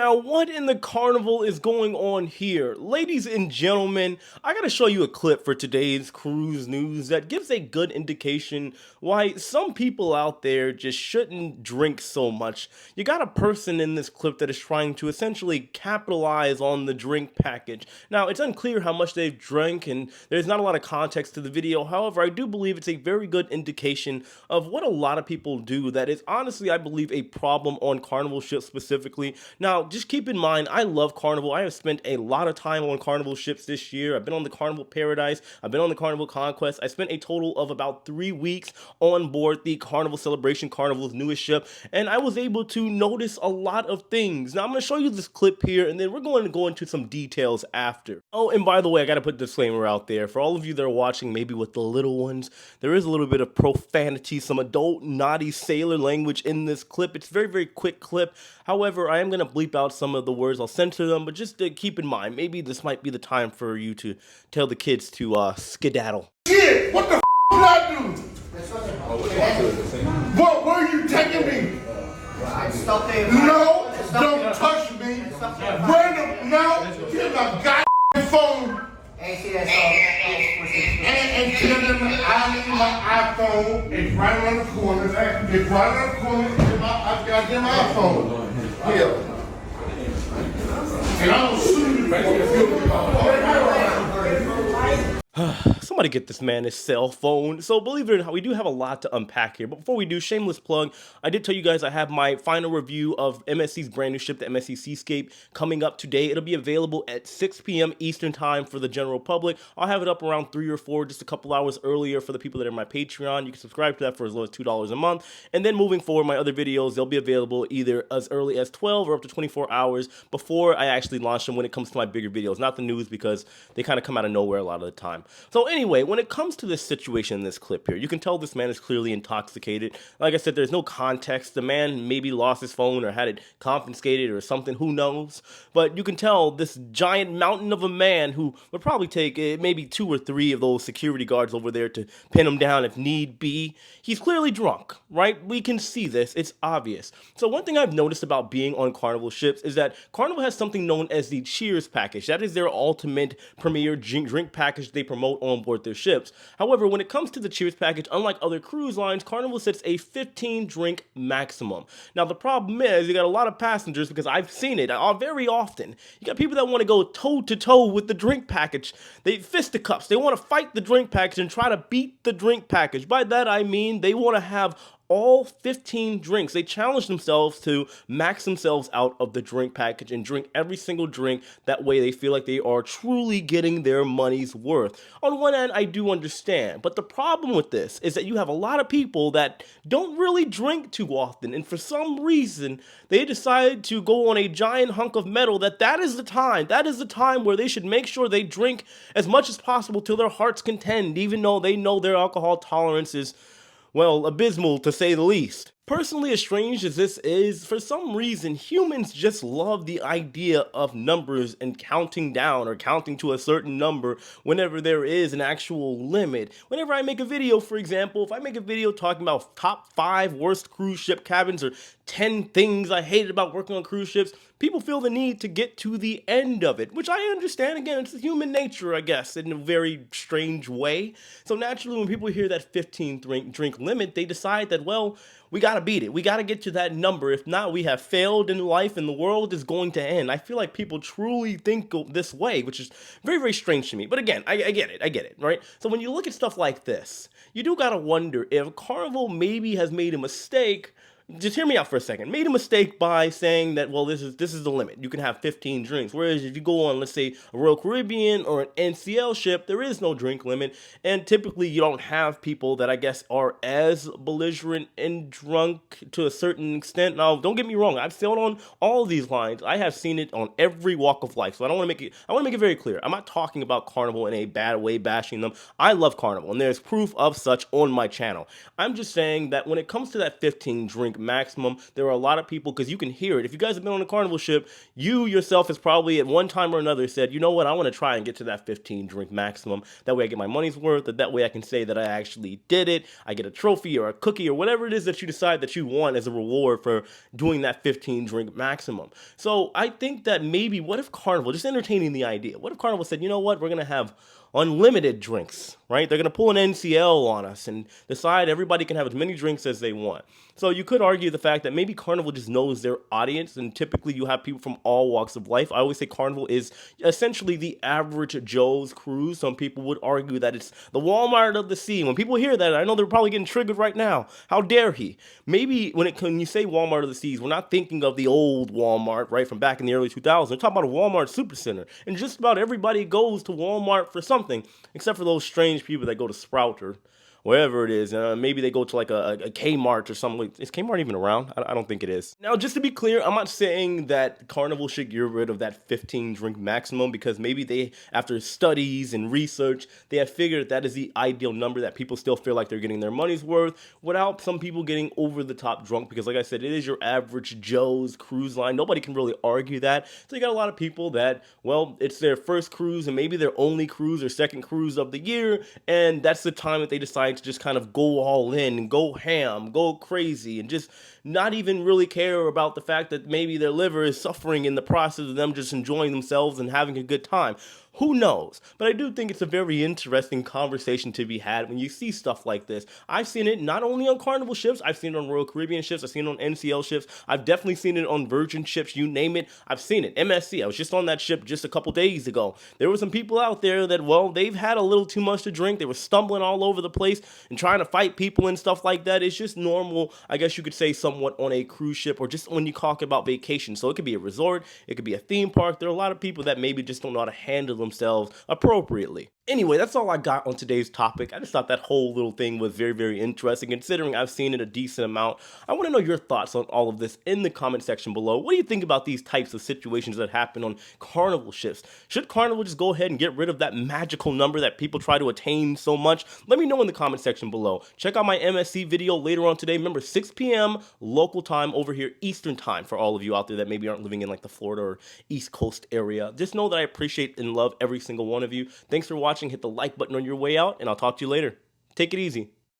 Now, what in the carnival is going on here? Ladies and gentlemen, I gotta show you a clip for today's cruise news that gives a good indication why some people out there just shouldn't drink so much. You got a person in this clip that is trying to essentially capitalize on the drink package. Now, it's unclear how much they've drank, and there's not a lot of context to the video. However, I do believe it's a very good indication of what a lot of people do that is honestly, I believe, a problem on carnival ships specifically. Now, just keep in mind, I love Carnival. I have spent a lot of time on Carnival ships this year. I've been on the Carnival Paradise. I've been on the Carnival Conquest. I spent a total of about 3 weeks on board the Carnival Celebration, Carnival's newest ship, and I was able to notice a lot of things. Now, I'm going to show you this clip here, and then we're going to go into some details after. Oh, and by the way, I got to put a disclaimer out there. For all of you that are watching, maybe with the little ones, there is a little bit of profanity, some adult, naughty sailor language in this clip. It's a very, very quick clip. However, I am going to bleep out some of the words. I'll censor them, but just keep in mind, maybe this might be the time for you to tell the kids to skedaddle. Shit, what the did I do? What, where are you taking me? No, don't touch me. No, get my goddamn phone. And tell them I need my iPhone. It's right around the corner. It's right around the corner. I got my iPhone. Yeah. And I don't sue you. Somebody get this man his cell phone. So believe it or not, we do have a lot to unpack here. But before we do, shameless plug, I did tell you guys I have my final review of MSC's brand new ship, the MSC Seascape, coming up today. It'll be available at 6 p.m. Eastern time for the general public. I'll have it up around 3 or 4, just a couple hours earlier for the people that are my Patreon. You can subscribe to that for as low as $2 a month. And then moving forward, my other videos, they'll be available either as early as 12 or up to 24 hours before I actually launch them when it comes to my bigger videos. Not the news, because they kind of come out of nowhere a lot of the time. So anyway, when it comes to this situation in this clip here, you can tell this man is clearly intoxicated. Like I said, there's no context. The man maybe lost his phone or had it confiscated or something, who knows? But you can tell this giant mountain of a man who would probably take maybe 2 or 3 of those security guards over there to pin him down if need be. He's clearly drunk, right? We can see this. It's obvious. So one thing I've noticed about being on Carnival ships is that Carnival has something known as the Cheers package. That is their ultimate premier drink package they promote on board their ships. However, when it comes to the Cheers package, unlike other cruise lines, Carnival sets a 15 drink maximum. Now, the problem is you got a lot of passengers, because I've seen it very often. You got people that want to go toe to toe with the drink package. They fisticuffs. They want to fight the drink package and try to beat the drink package. By that, I mean they want to have all 15 drinks. They challenge themselves to max themselves out of the drink package and drink every single drink. That way they feel like they are truly getting their money's worth. On one end, I do understand, but the problem with this is that you have a lot of people that don't really drink too often, and for some reason, they decide to go on a giant hunk of metal that is the time where they should make sure they drink as much as possible till their heart's content, even though they know their alcohol tolerance is, well, abysmal to say the least. Personally, as strange as this is, for some reason, humans just love the idea of numbers and counting down or counting to a certain number whenever there is an actual limit. Whenever I make a video, for example, if I make a video talking about top 5 worst cruise ship cabins or 10 things I hated about working on cruise ships, people feel the need to get to the end of it, which I understand. Again, it's human nature, I guess, in a very strange way. So naturally, when people hear that 15 drink limit, they decide that, well, we gotta beat it. We gotta get to that number. If not, we have failed in life and the world is going to end. I feel like people truly think this way, which is very, very strange to me. But again, I get it, right? So when you look at stuff like this, you do gotta wonder if Carnival maybe has made a mistake. Just hear me out for a second. Made a mistake by saying that, well, this is the limit. You can have 15 drinks. Whereas if you go on, let's say, a Royal Caribbean or an NCL ship, there is no drink limit. And typically you don't have people that I guess are as belligerent and drunk to a certain extent. Now, don't get me wrong. I've sailed on all of these lines. I have seen it on every walk of life. So I want to make it very clear. I'm not talking about Carnival in a bad way, bashing them. I love Carnival, and there's proof of such on my channel. I'm just saying that when it comes to that 15 drink maximum. There are a lot of people, because you can hear it. If you guys have been on a Carnival ship, you yourself has probably at one time or another said, you know what, I want to try and get to that 15 drink maximum. That way I get my money's worth, that way I can say that I actually did it. I get a trophy or a cookie or whatever it is that you decide that you want as a reward for doing that 15 drink maximum. So I think that maybe, what if Carnival, just entertaining the idea, what if Carnival said, you know what, we're going to have unlimited drinks, right? They're going to pull an NCL on us and decide everybody can have as many drinks as they want. So you could argue the fact that maybe Carnival just knows their audience, and typically you have people from all walks of life. I always say Carnival is essentially the average Joe's cruise. Some people would argue that it's the Walmart of the sea. When people hear that, I know they're probably getting triggered right now. How dare he? Maybe when you say Walmart of the seas, we're not thinking of the old Walmart, right, from back in the early 2000s. We're talking about a Walmart supercenter, and just about everybody goes to Walmart for something, except for those strange people that go to Sprout or wherever it is. Maybe they go to like a Kmart or something. Is Kmart even around? I don't think it is. Now, just to be clear, I'm not saying that Carnival should get rid of that 15 drink maximum, because maybe they, after studies and research, they have figured that is the ideal number, that people still feel like they're getting their money's worth without some people getting over the top drunk. Because like I said, it is your average Joe's cruise line. Nobody can really argue that. So you got a lot of people that, well, it's their first cruise and maybe their only cruise or second cruise of the year, and that's the time that they decide to just kind of go all in and go ham, go crazy, and just not even really care about the fact that maybe their liver is suffering in the process of them just enjoying themselves and having a good time. Who knows? But I do think it's a very interesting conversation to be had when you see stuff like this. I've seen it not only on Carnival ships, I've seen it on Royal Caribbean ships, I've seen it on NCL ships, I've definitely seen it on Virgin ships, you name it, I've seen it. MSC, I was just on that ship just a couple days ago. There were some people out there that, well, they've had a little too much to drink, they were stumbling all over the place and trying to fight people and stuff like that. It's just normal, I guess you could say, somewhat on a cruise ship, or just when you talk about vacation. So it could be a resort, it could be a theme park. There are a lot of people that maybe just don't know how to handle themselves appropriately. Anyway, that's all I got on today's topic. I just thought that whole little thing was very, very interesting, considering I've seen it a decent amount. I want to know your thoughts on all of this in the comment section below. What do you think about these types of situations that happen on Carnival ships? Should Carnival just go ahead and get rid of that magical number that people try to attain so much? Let me know in the comment section below. Check out my MSC video later on today. Remember, 6 p.m. local time over here, Eastern time, for all of you out there that maybe aren't living in like the Florida or East Coast area. Just know that I appreciate and love every single one of you. Thanks for watching. Hit the like button on your way out, and I'll talk to you later. Take it easy.